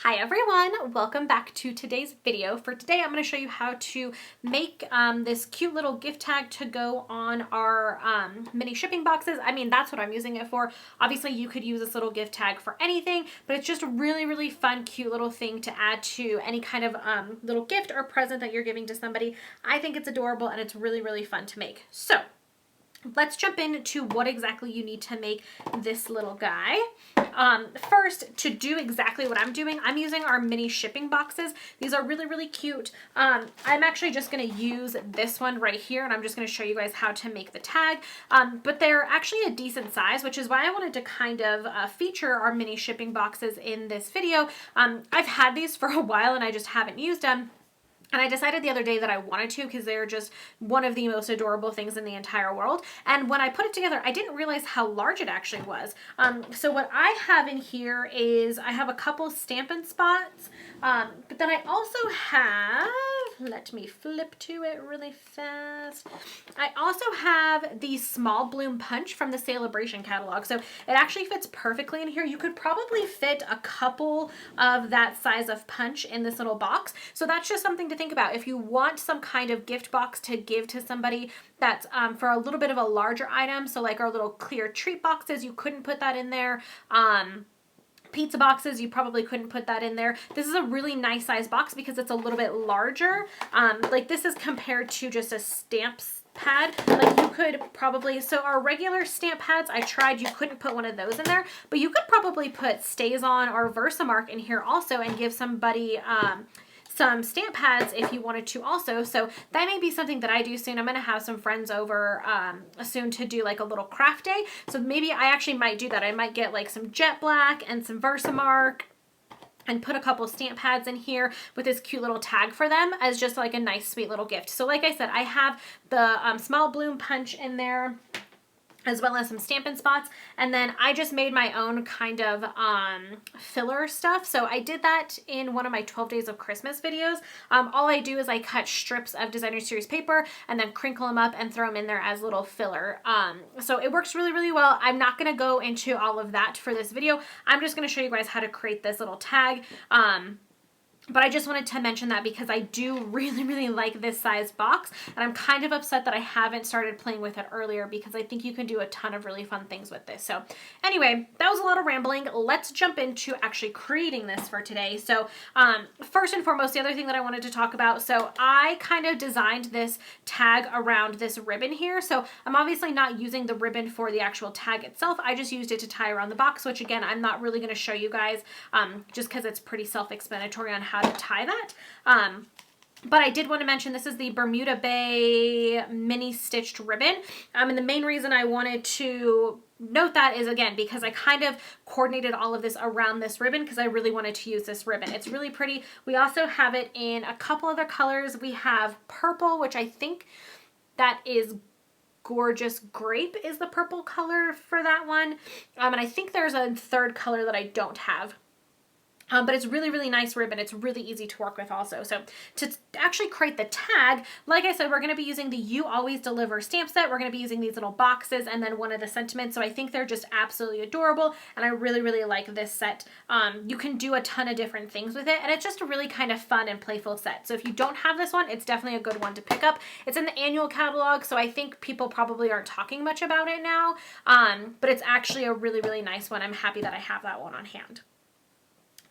Hi everyone, welcome back to today's video. For today, I'm going to show you how to make this cute little gift tag to go on our mini shipping boxes. I mean, that's what I'm using it for. Obviously, you could use this little gift tag for anything, but it's just a really, really fun, cute little thing to add to any kind of little gift or present that you're giving to somebody. I think it's adorable and it's really, really fun to make. So let's jump into what exactly you need to make this little guy. First, to do exactly what I'm doing, I'm using our mini shipping boxes. These are really, really cute. I'm actually just going to use this one right here, and I'm just going to show you guys how to make the tag. But they're actually a decent size, which is why I wanted to kind of feature our mini shipping boxes in this video. I've had these for a while, and I just haven't used them. And I decided the other day that I wanted to because they're just one of the most adorable things in the entire world. And when I put it together, I didn't realize how large it actually was. So what I have in here is I have a couple Stampin' spots, but then I also have, let me flip to it really fast. I also have the small bloom punch from the Celebration catalog. So it actually fits perfectly in here. You could probably fit a couple of that size of punch in this little box. So that's just something to think about. If you want some kind of gift box to give to somebody that's for a little bit of a larger item, so like our little clear treat boxes, you couldn't put that in there. Pizza boxes, you probably couldn't put that in there. This is a really nice size box because it's a little bit larger. Like this is compared to just a stamps pad. Like you could probably, so our regular stamp pads, I tried, you couldn't put one of those in there, but you could probably put Stays On or Versamark in here also and give somebody some stamp pads if you wanted to also. So that may be something that I do soon. I'm going to have some friends over soon to do like a little craft day. So maybe I actually might do that. I might get like some jet black and some Versamark and put a couple stamp pads in here with this cute little tag for them as just like a nice sweet little gift. So like I said, I have the small bloom punch in there, as well as some Stampin' spots. And then I just made my own kind of filler stuff. So I did that in one of my 12 Days of Christmas videos. All I do is I cut strips of Designer Series paper and then crinkle them up and throw them in there as little filler. So it works really, really well. I'm not gonna go into all of that for this video. I'm just gonna show you guys how to create this little tag. But I just wanted to mention that because I do really, really like this size box, and I'm kind of upset that I haven't started playing with it earlier because I think you can do a ton of really fun things with this. So anyway, that was a lot of rambling. Let's jump into actually creating this for today. So first and foremost, the other thing that I wanted to talk about, so I kind of designed this tag around this ribbon here. So I'm obviously not using the ribbon for the actual tag itself. I just used it to tie around the box, which again, I'm not really going to show you guys just because it's pretty self-explanatory on how to tie that. But I did want to mention this is the Bermuda Bay mini stitched ribbon. And the main reason I wanted to note that is, again, because I kind of coordinated all of this around this ribbon because I really wanted to use this ribbon. It's really pretty. We also have it in a couple other colors. We have purple, which I think that is Gorgeous Grape is the purple color for that one. And I think there's a third color that I don't have. But it's really, really nice ribbon. It's really easy to work with also. So to actually create the tag, like I said, we're going to be using the You Always Deliver stamp set. We're going to be using these little boxes and then one of the sentiments. So I think they're just absolutely adorable. And I really, really like this set. You can do a ton of different things with it. And it's just a really kind of fun and playful set. So if you don't have this one, it's definitely a good one to pick up. It's in the annual catalog. So I think people probably aren't talking much about it now. But it's actually a really, really nice one. I'm happy that I have that one on hand.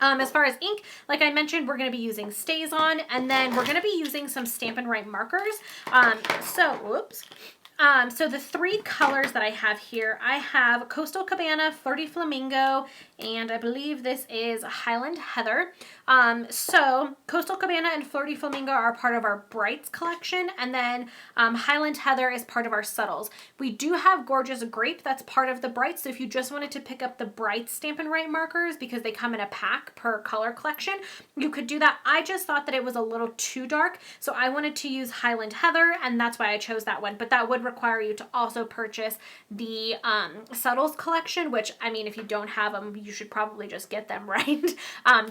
As far as ink, like I mentioned, we're going to be using Stays On, and then we're going to be using some Stampin' Right markers. So the three colors that I have here, I have Coastal Cabana, Flirty Flamingo, and I believe this is Highland Heather. So Coastal Cabana and Flirty Flamingo are part of our Brights collection, and then Highland Heather is part of our Subtles. We do have Gorgeous Grape, that's part of the Brights, so if you just wanted to pick up the Brights Stampin' Right markers because they come in a pack per color collection, you could do that. I just thought that it was a little too dark, so I wanted to use Highland Heather, and that's why I chose that one, but that would require you to also purchase the Subtles collection, which, I mean, if you don't have them, you should probably just get them, right?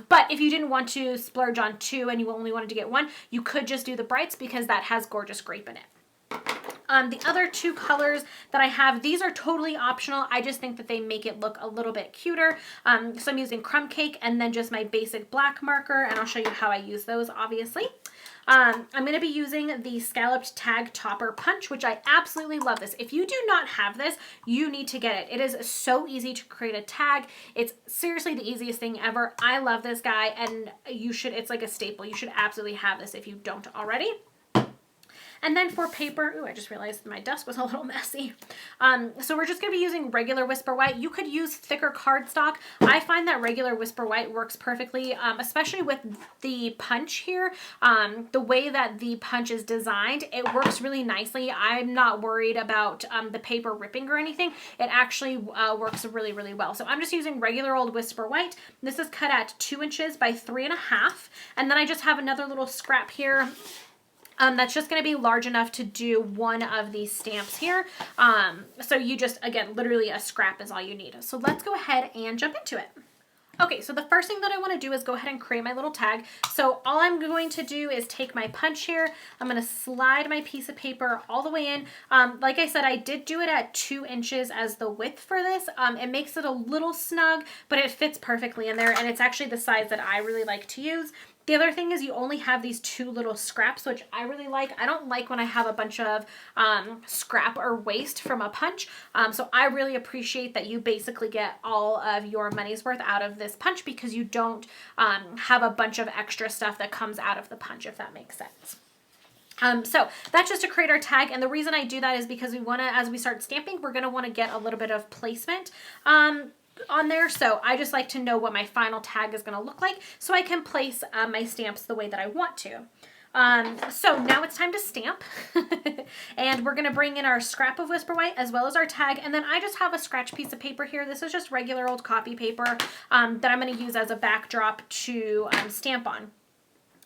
But if you didn't want to splurge on two and you only wanted to get one, you could just do the Brights because that has Gorgeous Grape in it. The other two colors that I have, these are totally optional. I just think that they make it look a little bit cuter. So I'm using Crumb Cake and then just my basic black marker, and I'll show you how I use those, obviously. I'm going to be using the Scalloped Tag Topper Punch, which I absolutely love this. If you do not have this, you need to get it. It is so easy to create a tag. It's seriously the easiest thing ever. I love this guy, and you should, it's like a staple. You should absolutely have this if you don't already. And then for paper, ooh, I just realized my desk was a little messy. So we're just going to be using regular Whisper White. You could use thicker cardstock. I find that regular Whisper White works perfectly, especially with the punch here. The way that the punch is designed, it works really nicely. I'm not worried about the paper ripping or anything. It actually works really, really well. So I'm just using regular old Whisper White. This is cut at 2 inches by 3.5. And then I just have another little scrap here. That's just going to be large enough to do one of these stamps here. So you just, again, literally a scrap is all you need. So let's go ahead and jump into it. Okay, so the first thing that I want to do is go ahead and create my little tag. So all I'm going to do is take my punch here. I'm going to slide my piece of paper all the way in. Like I said, I did do it at 2 inches as the width for this. It makes it a little snug, but it fits perfectly in there, and it's actually the size that I really like to use. The other thing is you only have these 2 little scraps, which I really like. I don't like when I have a bunch of scrap or waste from a punch. So I really appreciate that you basically get all of your money's worth out of this punch, because you don't have a bunch of extra stuff that comes out of the punch, if that makes sense. So that's just to create our tag. And the reason I do that is because we want to, as we start stamping, we're going to want to get a little bit of placement on there. So I just like to know what my final tag is going to look like so I can place my stamps the way that I want to. So now it's time to stamp. And we're going to bring in our scrap of Whisper White as well as our tag. And then I just have a scratch piece of paper here. This is just regular old copy paper that I'm going to use as a backdrop to stamp on.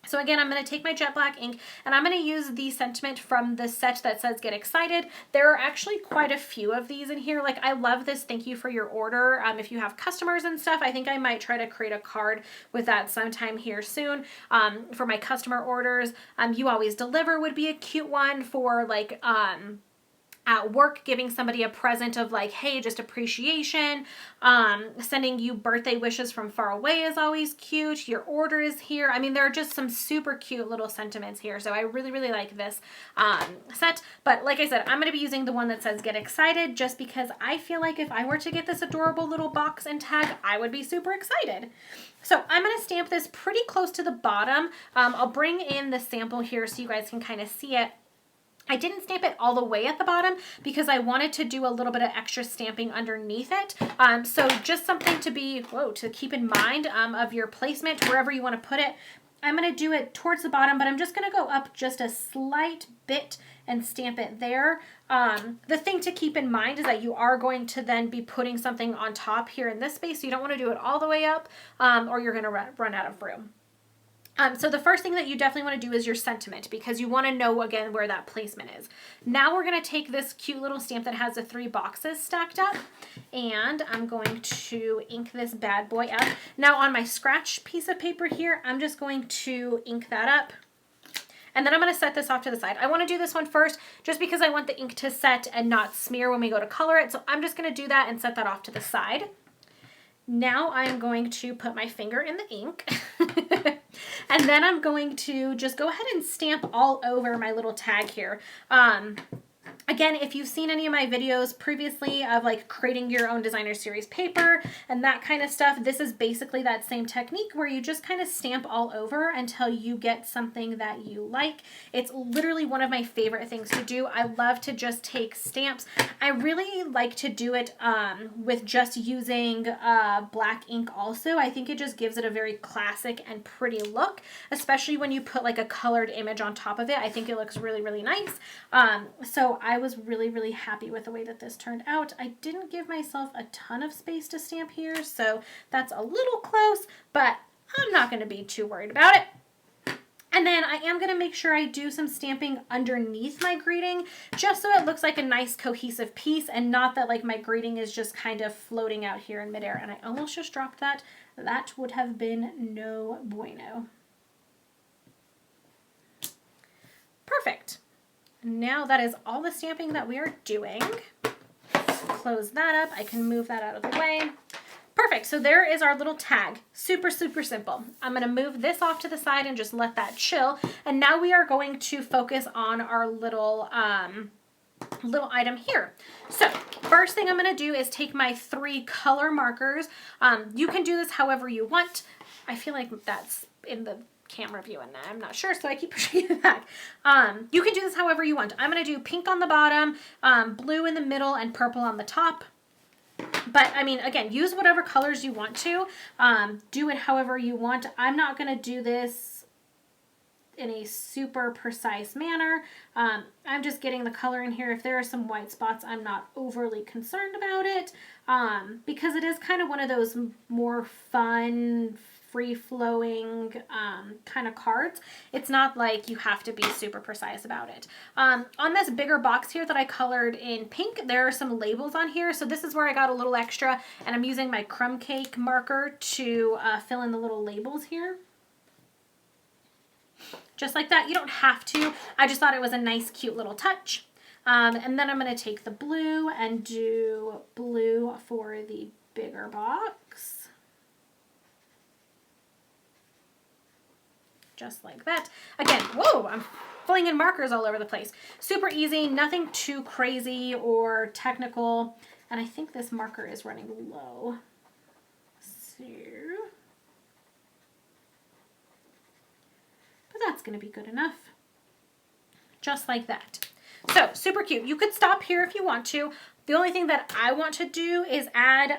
So again, I'm going to take my jet black ink and I'm going to use the sentiment from the set that says Get Excited. There are actually quite a few of these in here. Like, I love this thank you for your order. If you have customers and stuff, I think I might try to create a card with that sometime here soon for my customer orders. You Always Deliver would be a cute one for like at work, giving somebody a present of like, hey, just appreciation. Sending you birthday wishes from far away is always cute. Your order is here. I mean, there are just some super cute little sentiments here. So I really, really like this set. But like I said, I'm going to be using the one that says Get Excited, just because I feel like if I were to get this adorable little box and tag, I would be super excited. So I'm going to stamp this pretty close to the bottom. I'll bring in the sample here so you guys can kind of see it. I didn't stamp it all the way at the bottom because I wanted to do a little bit of extra stamping underneath it. So just something to be, to keep in mind of your placement wherever you want to put it. I'm going to do it towards the bottom, but I'm just going to go up just a slight bit and stamp it there. The thing to keep in mind is that you are going to then be putting something on top here in this space. So you don't want to do it all the way up or you're going to run out of room. So the first thing that you definitely want to do is your sentiment, because you want to know, again, where that placement is. Now we're going to take this cute little stamp that has the 3 boxes stacked up, and I'm going to ink this bad boy up. Now on my scratch piece of paper here, I'm just going to ink that up. And then I'm going to set this off to the side. I want to do this one first just because I want the ink to set and not smear when we go to color it. So I'm just going to do that and set that off to the side. Now I'm going to put my finger in the ink and then I'm going to just go ahead and stamp all over my little tag here. Again, if you've seen any of my videos previously of like creating your own designer series paper and that kind of stuff, this is basically that same technique where you just kind of stamp all over until you get something that you like. It's literally one of my favorite things to do. I love to just take stamps. I really like to do it with just using black ink also. I think it just gives it a very classic and pretty look, especially when you put like a colored image on top of it. I think it looks really, really nice. So I was really, really happy with the way that this turned out. I didn't give myself a ton of space to stamp here, so that's a little close, but I'm not going to be too worried about it. And then I am going to make sure I do some stamping underneath my greeting, just so it looks like a nice cohesive piece and not that like my greeting is just kind of floating out here in midair. And I almost just dropped that. That would have been no bueno. Perfect. now that is all the stamping that we are doing. Close that up. I can move that out of the way. Perfect. So there is our little tag. Super, super simple. I'm going to move this off to the side and just let that chill. And now we are going to focus on our little item here. So first thing I'm going to do is take my 3 color markers. You can do this however you want. I feel like that's in the camera view and I'm not sure, so I keep pushing it back. You can do this however you want. I'm going to do pink on the bottom, blue in the middle, and purple on the top. But I mean, again, use whatever colors you want to. Do it however you want. I'm not going to do this in a super precise manner. I'm just getting the color in here. If there are some white spots, I'm not overly concerned about it, because it is kind of one of those more fun, free-flowing kind of cards. It's not like you have to be super precise about it. On this bigger box here that I colored in pink, there are some labels on here. So this is where I got a little extra, and I'm using my crumb cake marker to fill in the little labels here. Just like that. You don't have to. I just thought it was a nice, cute little touch. And then I'm going to take the blue and do blue for the bigger box. Just like that. Again, whoa, I'm filling in markers all over the place. Super easy, nothing too crazy or technical. And I think this marker is running low. So, but that's going to be good enough. Just like that. So super cute. You could stop here if you want to. The only thing that I want to do is add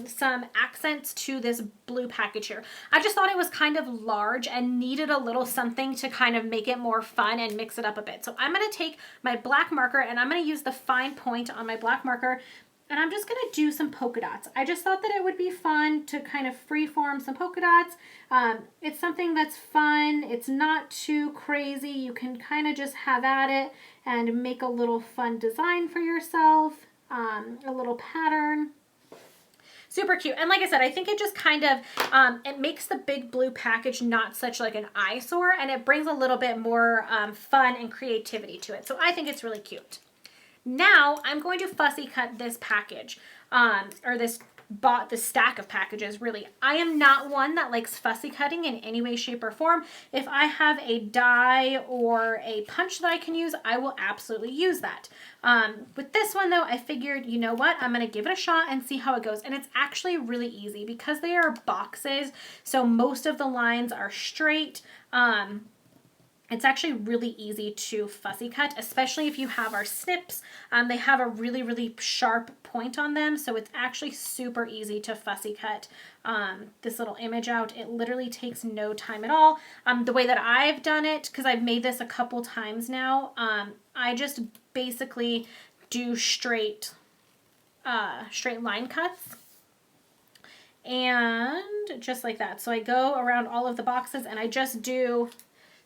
some accents to this blue package here. I just thought it was kind of large and needed a little something to kind of make it more fun and mix it up a bit. So I'm going to take my black marker and I'm going to use the fine point on my black marker, and I'm just going to do some polka dots. I just thought that it would be fun to kind of freeform some polka dots. It's something that's fun. It's not too crazy. You can kind of just have at it and make a little fun design for yourself. A little pattern. Super cute. And like I said, I think it just kind of, it makes the big blue package not such like an eyesore, and it brings a little bit more fun and creativity to it. So I think it's really cute. Now I'm going to fussy cut this package, or this stack of packages, really. I am not one that likes fussy cutting in any way, shape, or form. If I have a die or a punch that I can use, I will absolutely use that. With this one though, I figured, you know what, I'm going to give it a shot and see how it goes. And it's actually really easy because they are boxes, so most of the lines are straight. It's actually really easy to fussy cut, especially if you have our snips. They have a really, really sharp point on them, so it's actually super easy to fussy cut this little image out. It literally takes no time at all. The way that I've done it, because I've made this a couple times now, I just basically do straight line cuts. And just like that. So I go around all of the boxes and I just do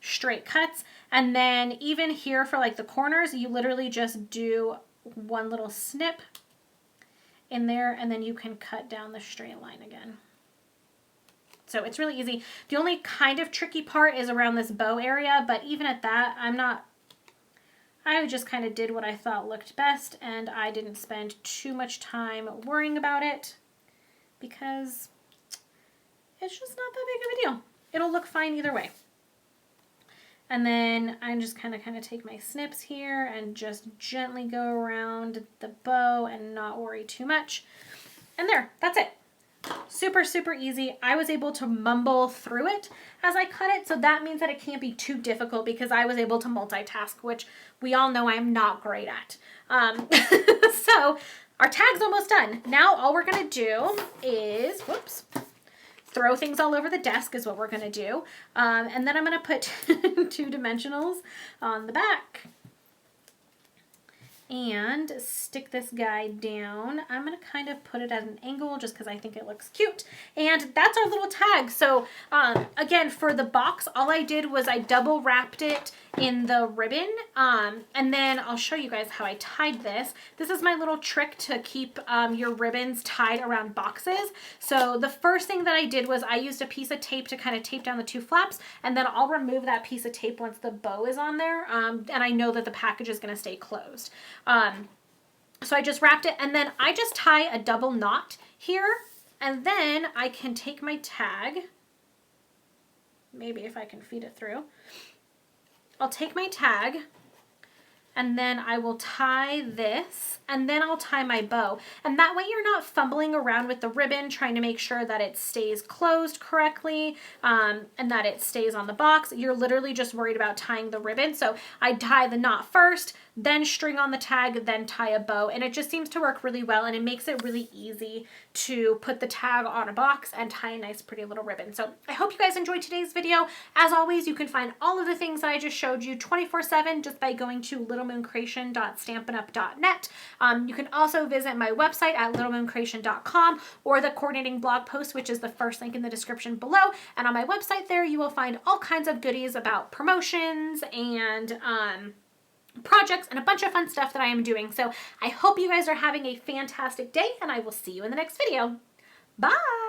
straight cuts, and then even here for like the corners, you literally just do one little snip in there, and then you can cut down the straight line again. So it's really easy. The only kind of tricky part is around this bow area, but even at that, I just kind of did what I thought looked best, and I didn't spend too much time worrying about it because it's just not that big of a deal. It'll look fine either way. And then I just kind of take my snips here and just gently go around the bow and not worry too much. And there, that's it. Super, super easy. I was able to mumble through it as I cut it, so that means that it can't be too difficult because I was able to multitask, which we all know I'm not great at. So our tag's almost done. Now all we're gonna do is, whoops, throw things all over the desk is what we're going to do. And then I'm going to put 2 dimensionals on the back. and stick this guy down. I'm going to kind of put it at an angle just because I think it looks cute. And that's our little tag. So again, for the box, all I did was I double wrapped it in the ribbon. And then I'll show you guys how I tied this. This is my little trick to keep your ribbons tied around boxes. So the first thing that I did was I used a piece of tape to kind of tape down the two flaps, and then I'll remove that piece of tape once the bow is on there. And I know that the package is going to stay closed. So I just wrapped it, and then I just tie a double knot here, and then I can take my tag, maybe if I can feed it through. I'll take my tag, and then I will tie this, and then I'll tie my bow. And that way you're not fumbling around with the ribbon trying to make sure that it stays closed correctly and that it stays on the box. You're literally just worried about tying the ribbon. So I tie the knot first, then string on the tag, then tie a bow. And it just seems to work really well, and it makes it really easy to put the tag on a box and tie a nice pretty little ribbon. So I hope you guys enjoyed today's video. As always, you can find all of the things that I just showed you 24/7 just by going to littlemooncreation.stampinup.net. You can also visit my website at littlemooncreation.com or the coordinating blog post, which is the first link in the description below. And on my website there, you will find all kinds of goodies about promotions and projects and a bunch of fun stuff that I am doing. So I hope you guys are having a fantastic day, and I will see you in the next video. Bye!